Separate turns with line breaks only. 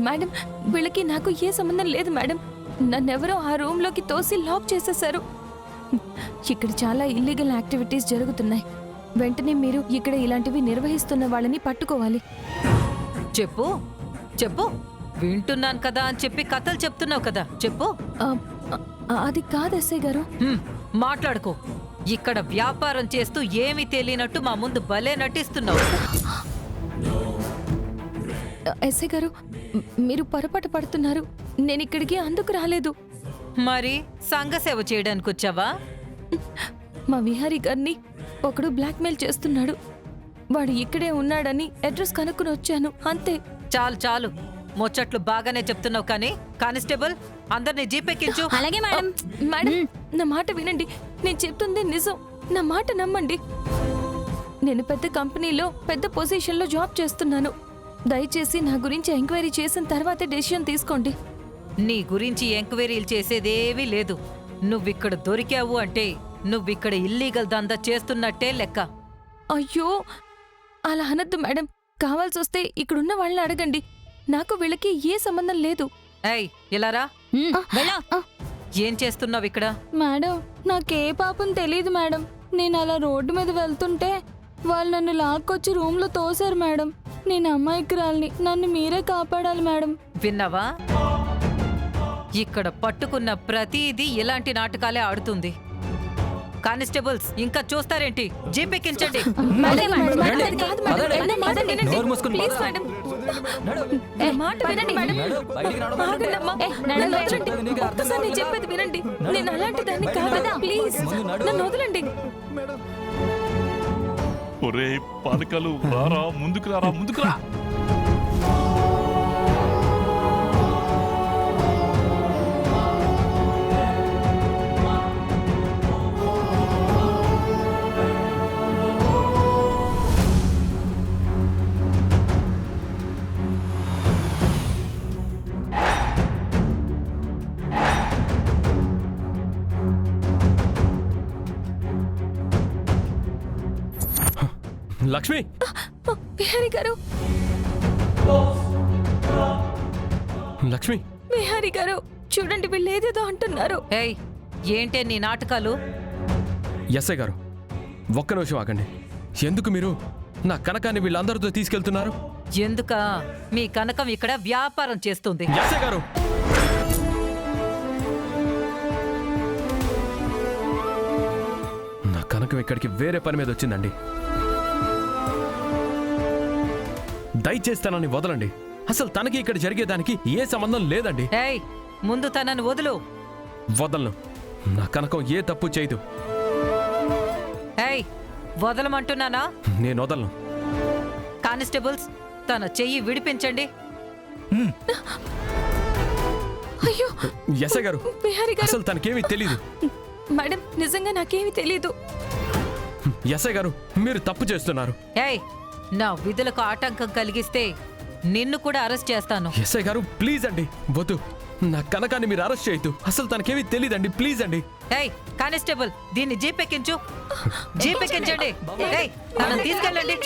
Madam, వీళ్ళకి నాకు ఏ సంబంధం లేదు మేడం. నన్నెవరో ఆ రూమ్లోకి తోసి లాక్ చేసేశారు. ఇక్కడ చాలా ఇల్లీగల్ యాక్టివిటీస్ జరుగుతున్నాయి. వెంటనే మీరు ఇక్కడ ఇలాంటివి నిర్వహిస్తున్న వాళ్ళని పట్టుకోవాలి.
చెప్పు చెప్పు, వింటున్నాను కదా అని చెప్పి కథలు చెప్తున్నావు కదా, చెప్పు.
అది కాదు ఎస్ఐ గారు.
మాట్లాడుకో. ఇక్కడ వ్యాపారం చేస్తూ ఏమీ తెలియనట్టు మా ముందు భలే నటిస్తున్నావు.
ఎస్ఐ గారు, మీరు పొరపాటు పడుతున్నారు. నేను ఇక్కడికి అందుకు రాలేదు.
మరి సంఘ సేవ చేయడానికి వచ్చావా?
మా విహారీ గారిని ఒకడు బ్లాక్మెయిల్ చేస్తున్నాడు. వాడు ఇక్కడే ఉన్నాడని అడ్రస్ కనుక్కుని వచ్చాను, అంతే.
చాలు చాలు, ముచ్చట్లు బాగానే చెప్తున్నావు కానీ కానిస్టేబుల్ అందరినీ జీపెక్కించు.
అలాగే మేడం.
మేడం, నా మాట వినండి. నేను చెప్తుంది నిజం, నా మాట నమ్మండి. నేను పెద్ద కంపెనీలో పెద్ద పొజిషన్లో జాబ్ చేస్తున్నాను. దయచేసి నా గురించి ఎంక్వైరీ చేసిన తర్వాతే డెసిషన్ తీసుకోండి.
నీ గురించి ఎంక్వైరీలు చేసేదేవీ లేదు. నువ్విక్కడ దొరికావు అంటే నువ్విక్కడ ఇల్లీగల్ దందా చేస్తున్నట్టే లెక్క.
అయ్యో, అలా అనద్దు మేడం. కావాల్సొస్తే ఇక్కడున్న వాళ్ళని అడగండి. నాకు వీళ్ళకి ఏ సంబంధం లేదు.
ఏయ్, ఇలా రా. ఏం చేస్తున్నావు ఇక్కడ?
మేడం, నాకే పాపం తెలీదు మేడం. నేను అలా రోడ్డు మీద వెళ్తుంటే వాళ్ళు నన్ను లాక్కొచ్చి రూమ్ లో తోశారు మేడం. నేను అమాయకురాల్ని, నన్ను మీరే కాపాడాలి మేడం.
విన్నావా? ఇక్కడ పట్టుకున్న ప్రతిదీ ఇలాంటి నాటకాలే ఆడుతుంది. కానిస్టేబుల్స్ ఇంకా చూస్తారేంటి? జీపెక్కించండి.
చెప్పేది వినండి. నేను అలాంటి దాన్ని కాదు. ప్లీజ్ నన్ను వదలండి.
ఒరే పానకాలు, రారా ముందుకు, రారా ముందుకు రా.
లక్ష్మి,
విహారీ గారు,
లక్ష్మి,
విహారీ గారు, చూడండి వీళ్ళు ఏదేదో అంటున్నారు.
ఏయ్, ఏంటే నీ నాటకాలు?
ఎస్ఐ గారు, ఒక్క నిమిషం ఆగండి. ఎందుకు మీరు నా కనకాన్ని వీళ్ళందరితో తీసుకెళ్తున్నారు?
ఎందుక? మీ కనకం ఇక్కడ వ్యాపారం చేస్తుంది.
ఎస్ఐ గారు, నా కనకం ఇక్కడికి వేరే పని మీద వచ్చిందండి. దయచేసి తనని వదలండి. అసలు తనకి ఇక్కడ జరిగేదానికి ఏ సంబంధం లేదండి.
ఏయ్, ముందు తనని వదులు.
వదలను. నా కనకం ఏ తప్పు చేయదు.
ఏయ్, వదలమంటున్నానా?
నేను వదలను.
కానిస్టేబుల్స్, తన చెయ్యి విడిపించండి.
అయ్యో
ఎస్ఐ గారు,
విహారీ గారు,
అసలు తనకేమీ తెలీదు.
మేడం, నిజంగా నాకేమీ తెలీదు.
ఎస్ఐ గారు, మీరు తప్పు చేస్తున్నారు.
ఏయ్, నా విధులకు ఆటంకం కలిగిస్తే నిన్ను కూడా అరెస్ట్ చేస్తాను.
ఎస్ఐ గారు, ప్లీజ్ అండి, వద్దు. నా కనకాన్ని మీరు అరెస్ట్ చేయొద్దు. అసలు తనకేమీ తెలీదండి, ప్లీజ్ అండి.
ఏయ్, కానిస్టేబుల్, దీన్ని జీపెక్కించు. జీపెక్కించండి. ఏయ్, నన్ను తీసుకెళ్ళండి.